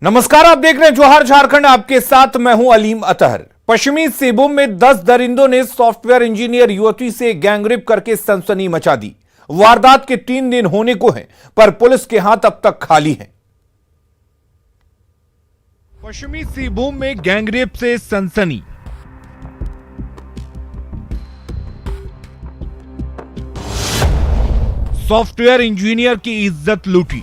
नमस्कार, आप देख रहे हैं जोहार झारखंड। आपके साथ मैं हूं अलीम अतहर। पश्चिमी सिंहभूम में 10 दरिंदों ने सॉफ्टवेयर इंजीनियर युवती से गैंगरेप करके सनसनी मचा दी। वारदात के 3 दिन होने को हैं, पर पुलिस के हाथ अब तक खाली हैं। पश्चिमी सिंहभूम में गैंगरेप से सनसनी। सॉफ्टवेयर इंजीनियर की इज्जत लूटी।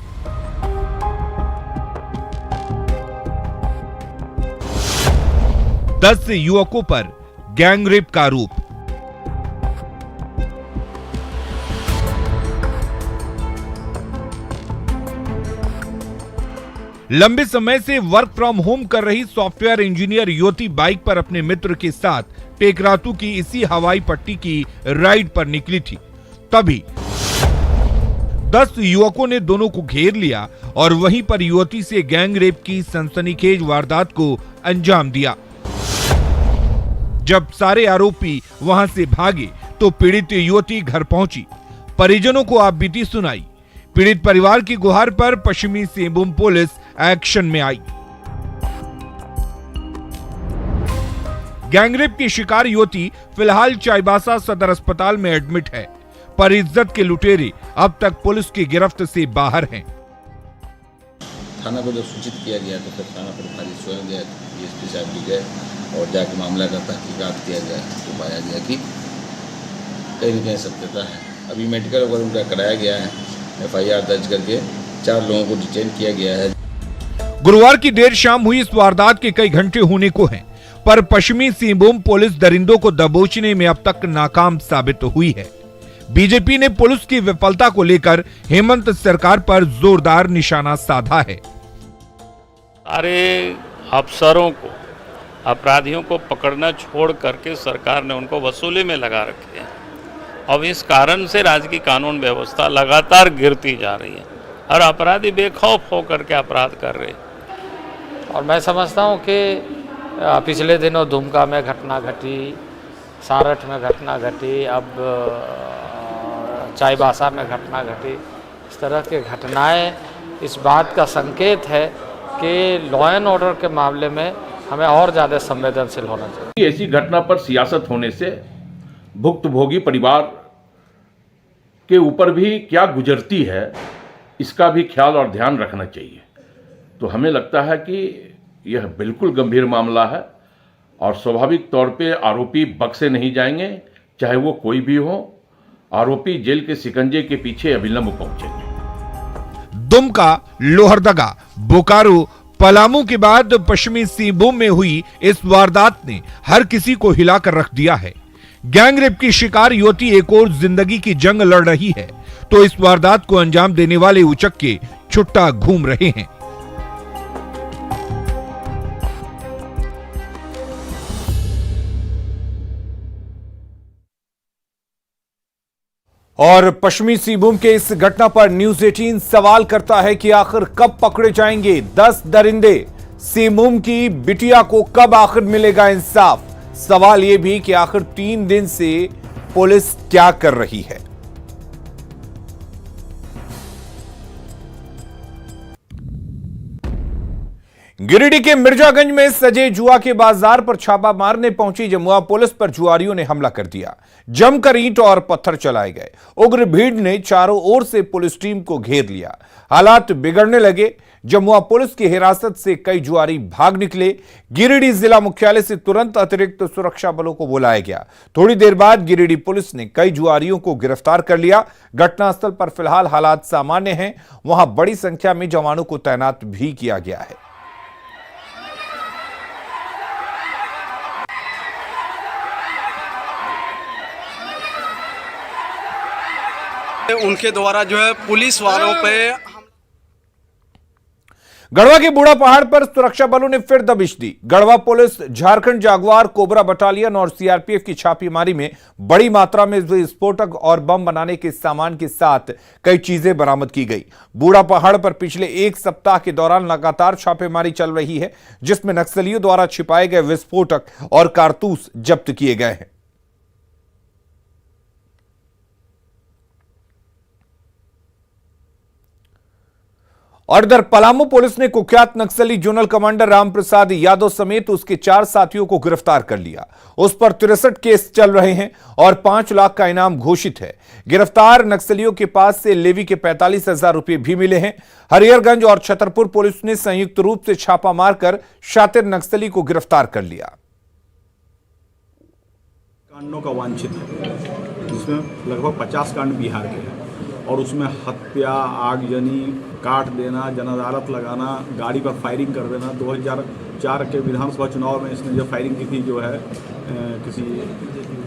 दस युवकों पर गैंगरेप का आरोप। लंबे समय से वर्क फ्रॉम होम कर रही सॉफ्टवेयर इंजीनियर युवती बाइक पर अपने मित्र के साथ टेकरातू की इसी हवाई पट्टी की राइड पर निकली थी। तभी 10 युवकों ने दोनों को घेर लिया और वहीं पर युवती से गैंगरेप की सनसनीखेज वारदात को अंजाम दिया। जब सारे आरोपी वहां से भागे तो पीड़ित युवती घर पहुंची, परिजनों को आप बीती सुनाई। पीड़ित परिवार की गुहार पर पश्चिमी सिंहभूम पुलिस एक्शन में आई। गैंगरेप की शिकार युवती फिलहाल चाईबासा सदर अस्पताल में एडमिट है, पर इज्जत के लुटेरे अब तक पुलिस की गिरफ्त से बाहर हैं। थाना को जब सूचित किया गया तो फिर थाना प्रभारी स्वयं गए, डीएसपी साहब भी गए और जाके मामला का तहकीकात किया गया तो पाया गया कि कहीं न कहीं सत्यता है। अभी मेडिकल वगैरह उनका कराया गया है, एफआईआर दर्ज करके 4 लोगों को डिटेन किया गया है। गुरुवार की देर शाम हुई इस वारदात के कई घंटे होने को हैं, पर पश्चिमी सिंहभूम पुलिस दरिंदों को दबोचने में अब तक नाकाम साबित हुई है। बीजेपी ने पुलिस की विफलता को लेकर हेमंत सरकार पर जोरदार निशाना साधा है। अरे अफसरों को, अपराधियों को पकड़ना छोड़ करके सरकार ने उनको वसूली में लगा रखे हैं। अब इस कारण से राज्य की कानून व्यवस्था लगातार गिरती जा रही है और अपराधी बेखौफ होकर के अपराध कर रहे हैं। और मैं समझता हूँ कि पिछले दिनों दुमका में घटना घटी, सारठ में घटना घटी, अब चाईबासा में घटना घटी। इस तरह की घटनाएं इस बात का संकेत है कि लॉ एंड ऑर्डर के मामले में हमें और ज़्यादा संवेदनशील होना चाहिए। ऐसी घटना पर सियासत होने से भुक्तभोगी परिवार के ऊपर भी क्या गुजरती है, इसका भी ख्याल और ध्यान रखना चाहिए। तो हमें लगता है कि यह बिल्कुल गंभीर मामला है और स्वाभाविक तौर पे आरोपी बख्शे नहीं जाएंगे, चाहे वो कोई भी हो। आरोपी जेल के शिकंजे के पीछे अविलंब पहुंचेंगे। दुमका, लोहरदगा, बोकारो, पलामू के बाद पश्चिमी सिंहभूम में हुई इस वारदात ने हर किसी को हिलाकर रख दिया है। गैंगरेप की शिकार युवती एक और जिंदगी की जंग लड़ रही है, तो इस वारदात को अंजाम देने वाले उचक्के छुट्टा घूम रहे हैं। और पश्चिमी सिंहभूम के इस घटना पर न्यूज 18 सवाल करता है कि आखिर कब पकड़े जाएंगे 10 दरिंदे। सिंहभूम की बिटिया को कब आखिर मिलेगा इंसाफ। सवाल यह भी कि आखिर 3 दिन से पुलिस क्या कर रही है। गिरिडीह के मिर्जागंज में सजे जुआ के बाजार पर छापा मारने पहुंची जमुआ पुलिस पर जुआरियों ने हमला कर दिया। जमकर ईंट और पत्थर चलाए गए। उग्र भीड़ ने चारों ओर से पुलिस टीम को घेर लिया। हालात बिगड़ने लगे। जमुआ पुलिस की हिरासत से कई जुआरी भाग निकले। गिरिडीह जिला मुख्यालय से तुरंत अतिरिक्त सुरक्षा बलों को बुलाया गया। थोड़ी देर बाद गिरिडीह पुलिस ने कई जुआरियों को गिरफ्तार कर लिया। घटनास्थल पर फिलहाल हालात सामान्य हैं। वहां बड़ी संख्या में जवानों को तैनात भी किया गया है। उनके द्वारा जो है पुलिस वालों पे गढ़वा के बूढ़ा पहाड़ पर सुरक्षा बलों ने फिर दबिश दी। Garhwa police, Jharkhand जागवार, cobra battalion और सीआरपीएफ की छापेमारी में बड़ी मात्रा में विस्फोटक और बम बनाने के सामान के साथ कई चीजें बरामद की गई। बूढ़ा पहाड़ पर पिछले 1 सप्ताह के दौरान लगातार छापेमारी चल रही है, जिसमें नक्सलियों द्वारा छिपाए गए विस्फोटक और कारतूस जब्त किए गए हैं। और इधर पलामू पुलिस ने कुख्यात नक्सली जोनल कमांडर रामप्रसाद यादव समेत उसके 4 साथियों को गिरफ्तार कर लिया। उस पर 63 केस चल रहे हैं और 5 लाख का इनाम घोषित है। गिरफ्तार नक्सलियों के पास से लेवी के 45,000 रुपए भी मिले हैं। हरिहरगंज और छतरपुर पुलिस ने संयुक्त रूप से छापा मारकर शातिर नक्सली को गिरफ्तार कर लिया। कांडों का वांछित है, जिसमें लगभग 50 कांड बिहार के हैं और उसमें हत्या, आगजनी, काट देना, जन अदालत लगाना, गाड़ी पर फायरिंग कर देना। 2004 के विधानसभा चुनाव में इसने जो फायरिंग की थी जो है किसी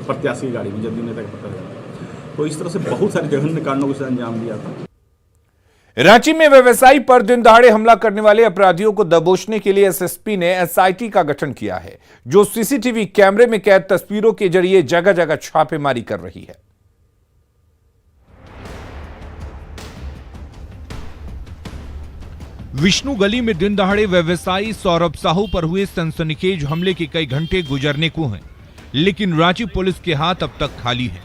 प्रत्याशी की गाड़ी में, जदयू नेता के पता। तो इस तरह से बहुत सारे जघन्य कांडों को इसने अंजाम दिया था। रांची में व्यवसायी पर दिन दहाड़े हमला करने वाले अपराधियों को दबोचने के लिए एसएसपी ने एसआईटी का गठन किया है, जो सीसीटीवी कैमरे में कैद तस्वीरों के जरिए जगह जगह छापेमारी कर रही है। विष्णु गली में दिन दहाड़े व्यवसायी सौरभ साहू पर हुए सनसनीखेज हमले के कई घंटे गुजरने को हैं, लेकिन रांची पुलिस के हाथ अब तक खाली हैं।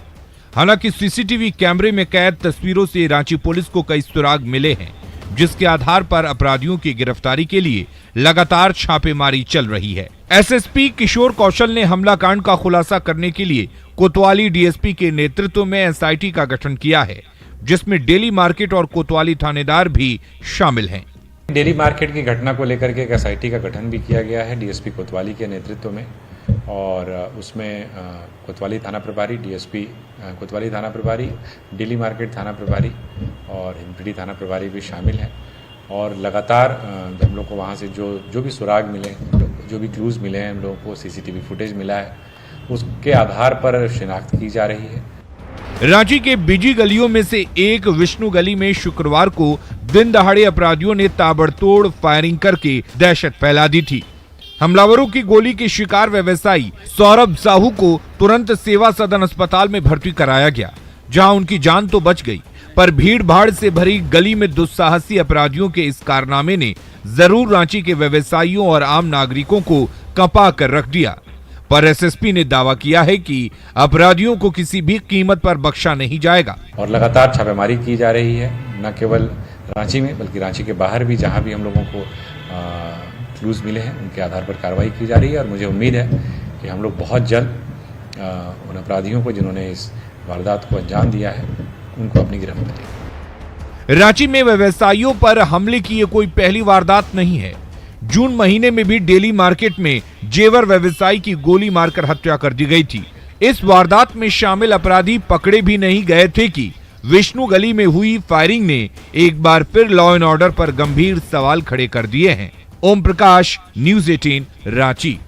हालांकि सीसीटीवी कैमरे में कैद तस्वीरों से रांची पुलिस को कई सुराग मिले हैं, जिसके आधार पर अपराधियों की गिरफ्तारी के लिए लगातार छापेमारी चल रही है। एसएसपी किशोर कौशल ने हमला कांड का खुलासा करने के लिए कोतवाली डीएसपी के नेतृत्व में एसआईटी का गठन किया है, जिसमें डेली मार्केट और कोतवाली थानेदार भी शामिल हैं। डेली मार्केट की घटना को लेकर के एक एसआईटी का गठन भी किया गया है डीएसपी कोतवाली के नेतृत्व में, और उसमें कोतवाली थाना प्रभारी, डीएसपी कोतवाली थाना प्रभारी, डेली मार्केट थाना प्रभारी और हिंदपीढ़ी थाना प्रभारी भी शामिल हैं। और लगातार हम लोग को वहाँ से जो भी सुराग मिले, जो भी क्लूज मिले हैं, हम लोगों को सीसीटीवी फुटेज मिला है, उसके आधार पर शिनाख्त की जा रही है। रांची के बिजी गलियों में से एक विष्णु गली में शुक्रवार को दिन दहाड़े अपराधियों ने ताबड़तोड़ फायरिंग करके दहशत फैला दी थी। हमलावरों की गोली के शिकार व्यवसायी सौरभ साहू को तुरंत सेवा सदन अस्पताल में भर्ती कराया गया, जहां उनकी जान तो बच गई, पर भीड़ भाड़ से भरी गली में दुस्साहसी अपराधियों के इस कारनामे ने जरूर रांची के व्यवसायियों और आम नागरिकों को कंपा कर रख दिया। पर एसएसपी ने दावा किया है कि अपराधियों को किसी भी कीमत पर बख्शा नहीं जाएगा और लगातार छापेमारी की जा रही है, न केवल रांची में बल्कि रांची के बाहर भी जहां भी हम लोगों को क्लूज मिले हैं उनके आधार पर कार्रवाई की जा रही है। और मुझे उम्मीद है कि हम लोग बहुत जल्द उन अपराधियों को जिन्होंने इस वारदात को अंजाम दिया है उनको अपनी गिरफ्त में लेंगे। रांची में व्यवसायियों पर हमले की ये कोई पहली वारदात नहीं है। जून महीने में भी डेली मार्केट में जेवर व्यवसायी की गोली मारकर हत्या कर दी गई थी। इस वारदात में शामिल अपराधी पकड़े भी नहीं गए थे कि विष्णु गली में हुई फायरिंग ने एक बार फिर लॉ एंड ऑर्डर पर गंभीर सवाल खड़े कर दिए हैं। ओम प्रकाश, न्यूज़ 18 रांची।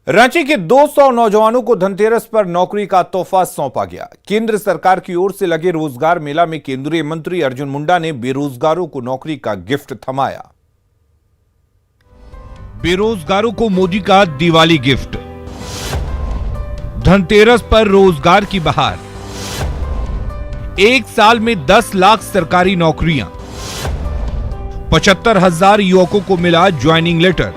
रांची के 200 नौजवानों को धनतेरस पर नौकरी का तोहफा सौंपा गया। केंद्र सरकार की ओर से लगे रोजगार मेला में केंद्रीय मंत्री अर्जुन मुंडा ने बेरोजगारों को नौकरी का गिफ्ट थमाया। बेरोजगारों को मोदी का दिवाली गिफ्ट, धनतेरस पर रोजगार की बहार, 1 साल में 10 लाख सरकारी नौकरियां, 75,000 युवकों को मिला ज्वाइनिंग लेटर।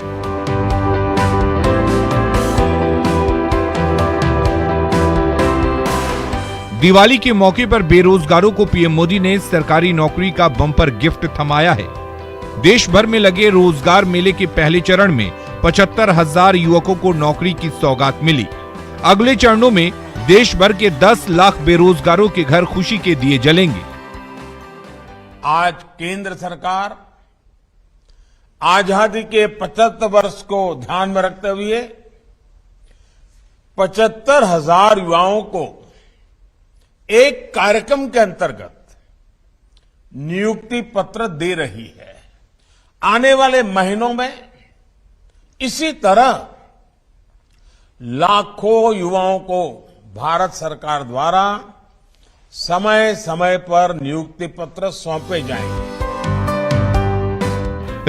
दिवाली के मौके पर बेरोजगारों को पीएम मोदी ने सरकारी नौकरी का बम्पर गिफ्ट थमाया है। देश भर में लगे रोजगार मेले के पहले चरण में 75,000 युवकों को नौकरी की सौगात मिली। अगले चरणों में देश भर के 10 लाख बेरोजगारों के घर खुशी के दिए जलेंगे। आज केंद्र सरकार आजादी के 75 वर्ष को ध्यान में रखते हुए 75,000 युवाओं को एक कार्यक्रम के अंतर्गत नियुक्ति पत्र दे रही है। आने वाले महीनों में इसी तरह लाखों युवाओं को भारत सरकार द्वारा समय समय पर नियुक्ति पत्र सौंपे जाएंगे।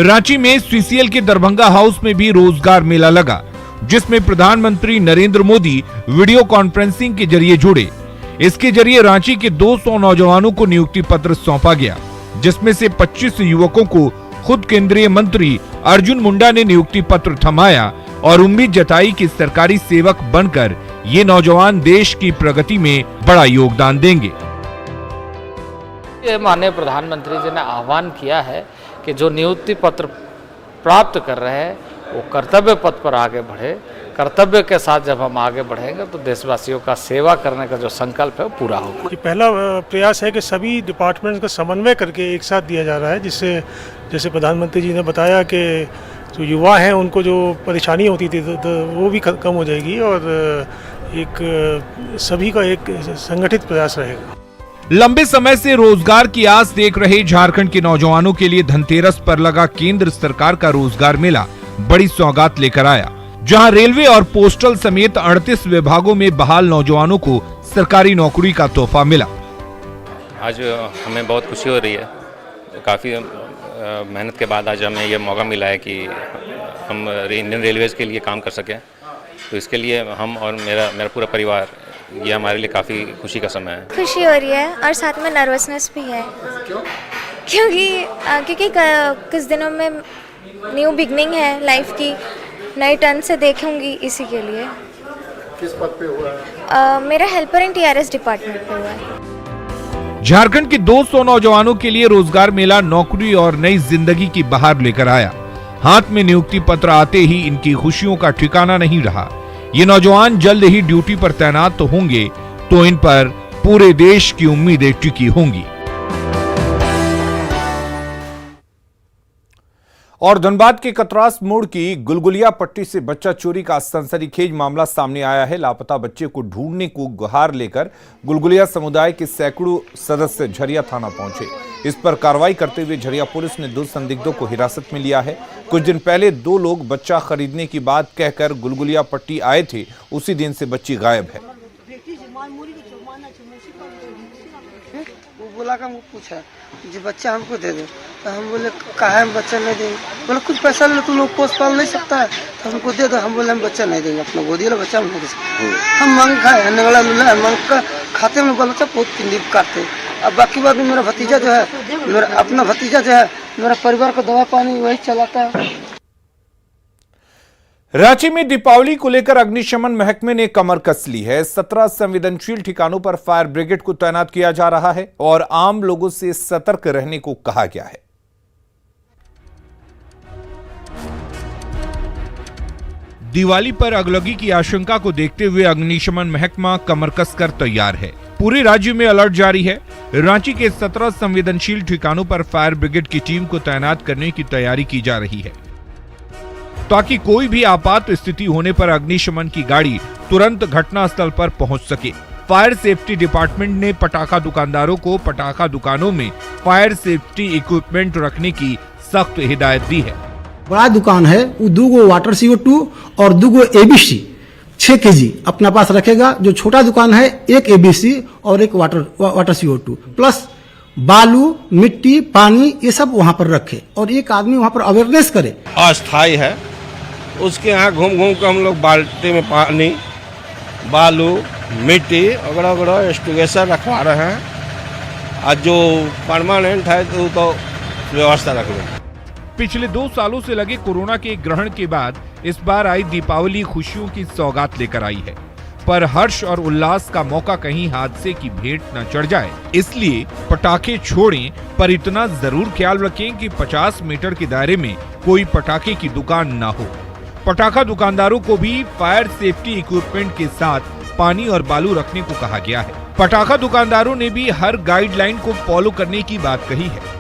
रांची में सीसीएल के दरभंगा हाउस में भी रोजगार मेला लगा, जिसमें प्रधानमंत्री नरेंद्र मोदी वीडियो कॉन्फ्रेंसिंग के जरिए जुड़े। इसके जरिए रांची के 200 नौजवानों को नियुक्ति पत्र सौंपा गया, जिसमें से 25 युवकों को खुद केंद्रीय मंत्री अर्जुन मुंडा ने नियुक्ति पत्र थमाया और उम्मीद जताई कि सरकारी सेवक बनकर ये नौजवान देश की प्रगति में बड़ा योगदान देंगे। ये माननीय प्रधानमंत्री जी ने आह्वान किया है कि जो नियुक्ति पत्र प्राप्त कर रहे हैं वो कर्तव्य पथ पर आगे बढ़े। कर्तव्य के साथ जब हम आगे बढ़ेंगे तो देशवासियों का सेवा करने का जो संकल्प है वो पूरा होगा। ये पहला प्रयास है कि सभी डिपार्टमेंट्स का समन्वय करके एक साथ दिया जा रहा है, जिससे जैसे प्रधानमंत्री जी ने बताया कि जो युवा हैं उनको जो परेशानी होती थी तो वो भी कम हो जाएगी और एक सभी का एक संगठित प्रयास रहेगा। लंबे समय से रोजगार की आस देख रहे झारखंड के नौजवानों के लिए धनतेरस पर लगा केंद्र सरकार का रोजगार मेला बड़ी सौगात लेकर आया, जहां रेलवे और पोस्टल समेत 38 विभागों में बहाल नौजवानों को सरकारी नौकरी का तोहफा मिला। आज हमें बहुत खुशी हो रही है, काफ़ी मेहनत के बाद आज हमें ये मौका मिला है कि हम इंडियन रेलवेज़ के लिए काम कर सकें। तो इसके लिए हम और मेरा पूरा परिवार, ये हमारे लिए काफ़ी खुशी का समय है। खुशी हो रही है और साथ में नर्वसनेस भी है। क्यों? क्योंकि कुछ दिनों में न्यू बिगनिंग है लाइफ की, नई टर्न से देखूंगी, इसी के लिए। किस पद पे हुआ है? मेरा हेल्पर इन TRS डिपार्टमेंट पे हुआ है। झारखंड के 200 नौजवानों के लिए रोजगार मेला नौकरी और नई जिंदगी की बहार लेकर आया। हाथ में नियुक्ति पत्र आते ही इनकी खुशियों का ठिकाना नहीं रहा। ये नौजवान जल्द ही ड्यूटी पर तैनात तो होंगे, तो इन पर पूरे देश की उम्मीदें टिकी होंगी। और धनबाद के कतरास मोड़ की गुलगुलिया पट्टी से बच्चा चोरी का सनसनीखेज मामला सामने आया है। लापता बच्चे को ढूंढने को गुहार लेकर गुलगुलिया समुदाय के सैकड़ों सदस्य झरिया थाना पहुंचे। इस पर कार्रवाई करते हुए झरिया पुलिस ने 2 संदिग्धों को हिरासत में लिया है। कुछ दिन पहले 2 लोग बच्चा खरीदने की बात कहकर गुलगुलिया पट्टी आए थे, उसी दिन से बच्ची गायब है। वो बोला का मुझे पूछा जी बच्चा हमको दे दो, तो हम बोले कहा हम बच्चा नहीं देंगे। बोले कुछ पैसा ले, तुम लोग पोस पाल नहीं सकता है तो हमको दे दो। हम बोले हम बच्चा नहीं देंगे, अपना गोदी वाला बच्चा हम नहीं दे सकते। हम मांग खाए नगड़ा लूल्हा मांग का खाते में बाल बच्चा बहुत पिंडी काटते। अब बाकी बात में मेरा भतीजा जो है, मेरा अपना भतीजा जो है, मेरा परिवार का दवा पानी वही चलाता है। रांची में दीपावली को लेकर अग्निशमन महकमे ने कमर कस ली है। 17 संवेदनशील ठिकानों पर फायर ब्रिगेड को तैनात किया जा रहा है और आम लोगों से सतर्क रहने को कहा गया है। दिवाली पर अगलगी की आशंका को देखते हुए अग्निशमन महकमा कमर कसकर तैयार है। पूरे राज्य में अलर्ट जारी है। रांची के 17 संवेदनशील ठिकानों पर फायर ब्रिगेड की टीम को तैनात करने की तैयारी की जा रही है, ताकि कोई भी आपात स्थिति होने पर अग्निशमन की गाड़ी तुरंत घटनास्थल पर पहुंच सके। फायर सेफ्टी डिपार्टमेंट ने पटाखा दुकानदारों को पटाखा दुकानों में फायर सेफ्टी इक्विपमेंट रखने की सख्त हिदायत दी है। बड़ा दुकान है वो 2 वाटर CO2 और 2 ABC 6 kg अपना पास रखेगा। जो छोटा दुकान है 1 ABC और 1 वाटर CO2 प्लस बालू, मिट्टी, पानी ये सब वहाँ पर रखे और एक आदमी वहाँ पर अवेयरनेस करे। अस्थाई है, उसके यहाँ घूम घूम कर हम लोग बाल्टी में पानी, बालू, मिट्टी वगैरह वगैरह एक्सटिंग्विशर रखवा रहे हैं। और जो परमानेंट है तो व्यवस्था रख लेंगे। पिछले 2 सालों से लगे कोरोना के ग्रहण के बाद इस बार आई दीपावली खुशियों की सौगात लेकर आई है, पर हर्ष और उल्लास का मौका कहीं हादसे की भेंट न चढ़ जाए, इसलिए पटाखे छोड़ें, पर इतना जरूर ख्याल रखें कि 50 मीटर के दायरे में कोई पटाखे की दुकान न हो। पटाखा दुकानदारों को भी फायर सेफ्टी इक्विपमेंट के साथ पानी और बालू रखने को कहा गया है। पटाखा दुकानदारों ने भी हर गाइडलाइन को फॉलो करने की बात कही है।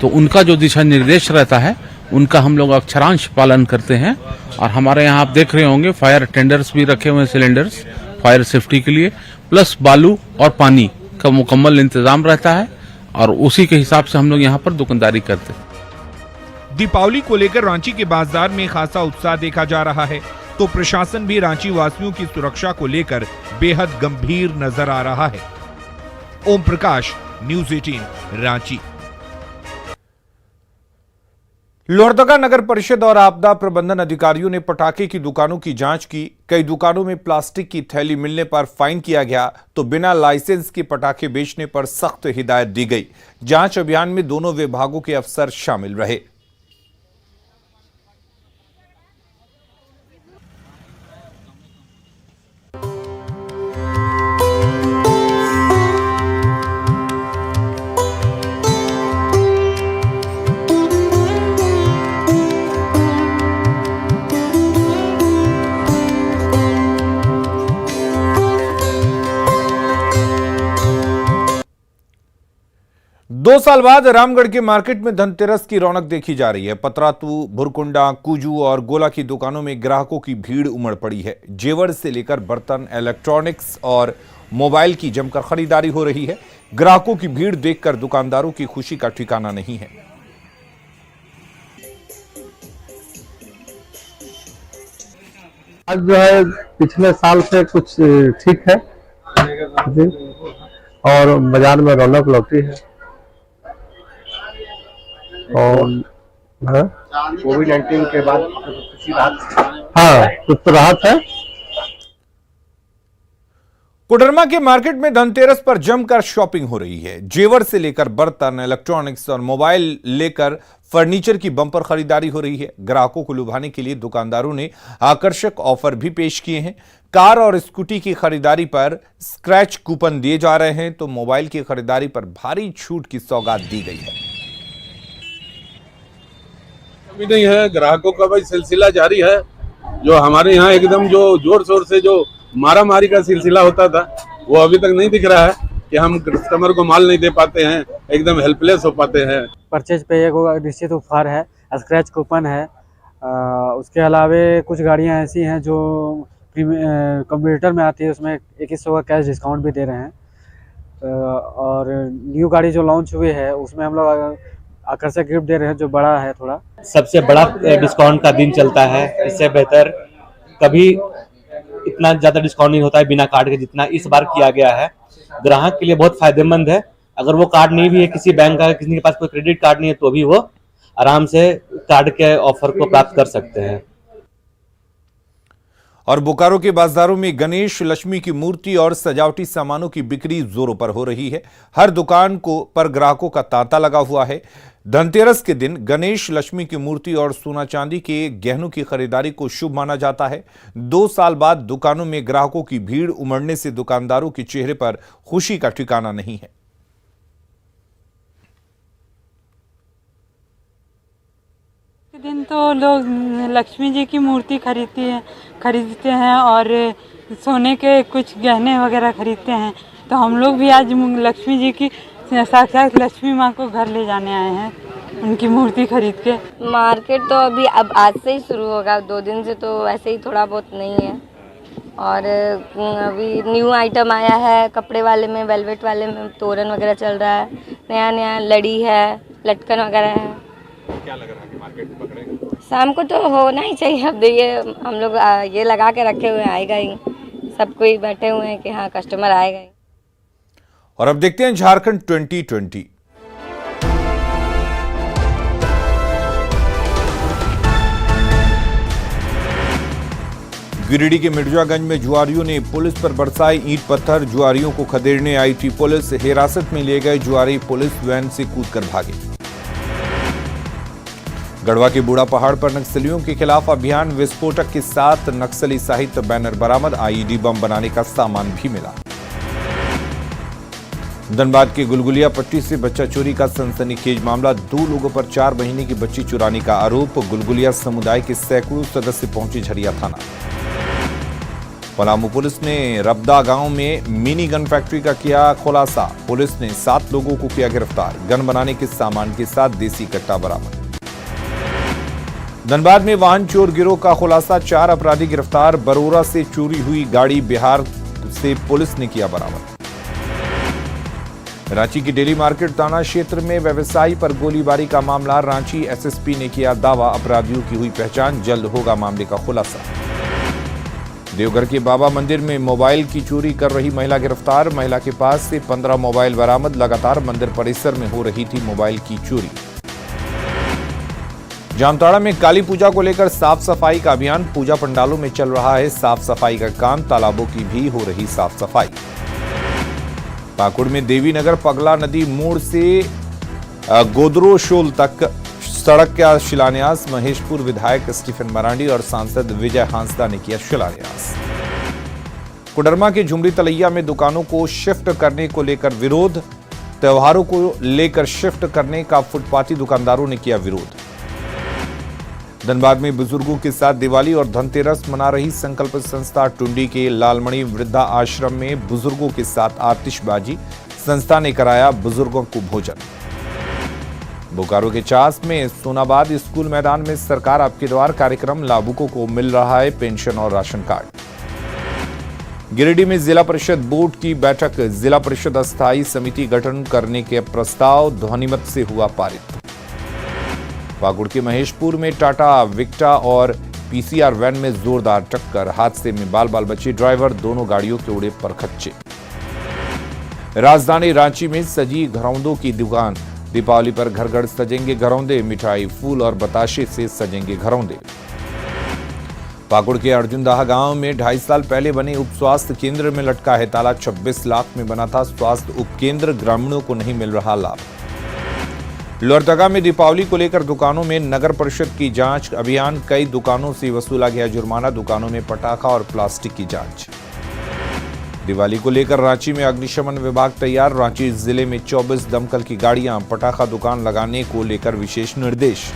तो उनका जो दिशा निर्देश रहता है उनका हम लोग अक्षरांश पालन करते हैं। और हमारे यहाँ आप देख रहे होंगे फायर टेंडर्स भी रखे हुए हैं, सिलेंडर्स फायर सेफ्टी के लिए, प्लस बालू और पानी का मुकम्मल इंतजाम रहता है और उसी के हिसाब से हम लोग यहाँ पर दुकानदारी करते हैं। दीपावली को लेकर रांची के बाजार में खासा उत्साह देखा जा रहा है, तो प्रशासन भी रांची वासियों की सुरक्षा को लेकर बेहद गंभीर नजर आ रहा है। ओम प्रकाश, न्यूज़ 18 रांची। लोहरदगा नगर परिषद और आपदा प्रबंधन अधिकारियों ने पटाखे की दुकानों की जांच की। कई दुकानों में प्लास्टिक की थैली मिलने पर फाइन किया गया, तो बिना लाइसेंस के पटाखे बेचने पर सख्त हिदायत दी गई। जांच अभियान में दोनों विभागों के अफसर शामिल रहे। 2 साल बाद रामगढ़ के मार्केट में धनतेरस की रौनक देखी जा रही है। पतरातू, भुरकुंडा, कुजू और गोला की दुकानों में ग्राहकों की भीड़ उमड़ पड़ी है। जेवर से लेकर बर्तन, इलेक्ट्रॉनिक्स और मोबाइल की जमकर खरीदारी हो रही है। ग्राहकों की भीड़ देखकर दुकानदारों की खुशी का ठिकाना नहीं है। आज जो है पिछले साल से कुछ ठीक है जी, और बाजार में रौनक लौटी है। और कोविड-19 के बाद कुछ राहत, हाँ कुछ तो राहत है। कोडरमा के मार्केट में धनतेरस पर जमकर शॉपिंग हो रही है। जेवर से लेकर बर्तन, इलेक्ट्रॉनिक्स और मोबाइल लेकर फर्नीचर की बम्पर खरीदारी हो रही है। ग्राहकों को लुभाने के लिए दुकानदारों ने आकर्षक ऑफर भी पेश किए हैं। कार और स्कूटी की खरीदारी पर स्क्रैच कूपन दिए जा रहे हैं, तो मोबाइल की खरीदारी पर भारी छूट की सौगात दी गई है। भी नहीं है, ग्राहकों का भाई सिलसिला जारी है। जो हमारे यहाँ एकदम जो जोर शोर से जो मारा मारी का सिलसिला होता था, वो अभी तक नहीं दिख रहा है कि हम कस्टमर को माल नहीं दे पाते हैं, एकदम हेल्पलेस हो पाते हैं। परचेज पे एक निश्चित ऑफर है, स्क्रैच कूपन है। उसके अलावा कुछ गाड़ियां ऐसी हैं जो कंप्यूटर में आती है, उसमें 2100 का कैश डिस्काउंट भी दे रहे हैं। और न्यू गाड़ी जो लॉन्च हुई है उसमें हम लोग आकर्षक गिफ्ट दे रहे हैं जो बड़ा है। थोड़ा सबसे बड़ा डिस्काउंट का दिन चलता है, इससे बेहतर कभी इतना ज़्यादा डिस्काउंट नहीं होता है बिना कार्ड के जितना इस बार किया गया है। ग्राहक के लिए बहुत फायदेमंद है। अगर वो कार्ड नहीं भी है, किसी बैंक का, किसी के पास कोई क्रेडिट कार्ड नहीं है, तो भी वो आराम से कार्ड के ऑफर को प्राप्त कर सकते हैं। और बोकारो के बाजारों में गणेश, लक्ष्मी की मूर्ति और सजावटी सामानों की बिक्री जोरों पर हो रही है। हर दुकान पर ग्राहकों का तांता लगा हुआ है। धनतेरस के दिन गणेश, लक्ष्मी की मूर्ति और सोना चांदी के गहनों की खरीदारी को शुभ माना जाता है। 2 साल बाद दुकानों में ग्राहकों की भीड़ उमड़ने से दुकानदारों के चेहरे पर खुशी का ठिकाना नहीं है। दिन तो लोग लक्ष्मी जी की मूर्ति खरीदते हैं और सोने के कुछ गहने वगैरह खरीदते हैं। तो हम लोग भी आज लक्ष्मी जी की साक्षात लक्ष्मी माँ को घर ले जाने आए हैं, उनकी मूर्ति खरीद के। मार्केट तो अब आज से ही शुरू होगा, 2 दिन से तो वैसे ही थोड़ा बहुत नहीं है। और अभी न्यू आइटम आया है कपड़े वाले में, वेलवेट वाले में तोरण वगैरह चल रहा है, नया नया लड़ी है, लटकन वगैरह है। क्या लग रहा है कि मार्केट में पकड़ेगा? शाम को तो होना ही चाहिए। अब देखिए हम लोग ये लगा के रखे हुए हैं, आएगा ही, सब कोई बैठे हुए हैं कि हाँ कस्टमर आएगा ही। और अब देखते हैं झारखंड 2020। गिरिडीह के मिर्जागंज में जुआरियों ने पुलिस पर बरसाए ईंट पत्थर। जुआरियों को खदेड़ने आई थी पुलिस। हिरासत में लिए गए जुआरी पुलिस वैन से कूदकर भागे। गढ़वा के बूढ़ा पहाड़ पर नक्सलियों के खिलाफ अभियान। विस्फोटक के साथ नक्सली साहित्य बैनर बरामद। आईईडी बम बनाने का सामान भी मिला। धनबाद के गुलगुलिया पट्टी से बच्चा चोरी का सनसनीखेज मामला। 2 लोगों पर 4 महीने की बच्ची चुराने का आरोप। गुलगुलिया समुदाय के सैकड़ों सदस्य पहुंचे झरिया थाना। पलामू पुलिस ने रबदा गांव में मिनी गन फैक्ट्री का किया खुलासा। पुलिस ने 7 लोगों को किया गिरफ्तार। गन बनाने के सामान के साथ देसी कट्टा बरामद। धनबाद में वाहन चोर गिरोह का खुलासा। 4 अपराधी गिरफ्तार। बरोरा से चोरी हुई गाड़ी बिहार से पुलिस ने किया बरामद। रांची की डेली मार्केट थाना क्षेत्र में व्यवसायी पर गोलीबारी का मामला। रांची एसएसपी ने किया दावा, अपराधियों की हुई पहचान, जल्द होगा मामले का खुलासा। देवघर के बाबा मंदिर में मोबाइल की चोरी कर रही महिला गिरफ्तार। महिला के पास से 15 मोबाइल बरामद। लगातार मंदिर परिसर में हो रही थी मोबाइल की चोरी। जामताड़ा में काली पूजा को लेकर साफ सफाई का अभियान। पूजा पंडालों में चल रहा है साफ सफाई का काम। तालाबों की भी हो रही साफ सफाई। पाकुड़ में देवी नगर पगला नदी मोड़ से गोदरोशोल तक सड़क का शिलान्यास। महेशपुर विधायक स्टीफन मरांडी और सांसद विजय हांसदा ने किया शिलान्यास। कोडरमा के झुमरी तलैया में दुकानों को शिफ्ट करने को लेकर विरोध। त्योहारों को लेकर शिफ्ट करने का फुटपाथी दुकानदारों ने किया विरोध। धनबाद में बुजुर्गों के साथ दिवाली और धनतेरस मना रही संकल्प संस्था। टुंडी के लालमणि वृद्धा आश्रम में बुजुर्गों के साथ आतिशबाजी। संस्था ने कराया बुजुर्गों को भोजन। बोकारो के चास में सोनाबाद स्कूल मैदान में सरकार आपके द्वार कार्यक्रम लाभुकों को मिल रहा है पेंशन और राशन कार्ड। गिरिडीह में जिला परिषद बोर्ड की बैठक, जिला परिषद अस्थायी समिति गठन करने के प्रस्ताव ध्वनिमत से हुआ पारित। पाकुड़ के महेशपुर में टाटा विक्टा और पीसीआर वैन में जोरदार टक्कर, हादसे में बाल बाल बचे ड्राइवर, दोनों गाड़ियों के उड़े परखच्चे। राजधानी रांची में सजी घरौंदों की दुकान, दीपावली पर घर घर सजेंगे घरौंदे, मिठाई, फूल और बताशे से सजेंगे घरौंदे। पाकुड़ के अर्जुनदाहा गांव में 2.5 साल पहले बने उप स्वास्थ्य केंद्र में लटका है ताला, 26 लाख में बना था स्वास्थ्य उपकेंद्र, ग्रामीणों को नहीं मिल रहा लाभ। लोहरदगा में दीपावली को लेकर दुकानों में नगर परिषद की जांच अभियान, कई दुकानों से वसूला गया जुर्माना, दुकानों में पटाखा और प्लास्टिक की जांच। दिवाली को लेकर रांची में अग्निशमन विभाग तैयार, रांची जिले में 24 दमकल की गाड़ियां, पटाखा दुकान लगाने को लेकर विशेष निर्देश।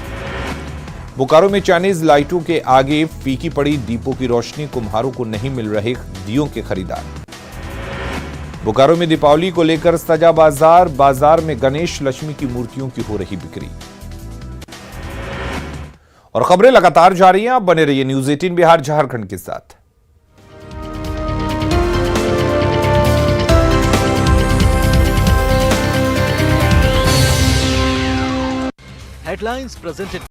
बोकारो में चाइनीज लाइटों के आगे फीकी पड़ी दीपों की रोशनी, कुम्हारों को नहीं मिल रहे दियों के खरीदार। बोकारो में दीपावली को लेकर सजा बाजार, बाजार में गणेश लक्ष्मी की मूर्तियों की हो रही बिक्री। और खबरें लगातार जारी हैं, आप बने रहिए न्यूज़ 18 बिहार झारखंड के साथ। Headlines presented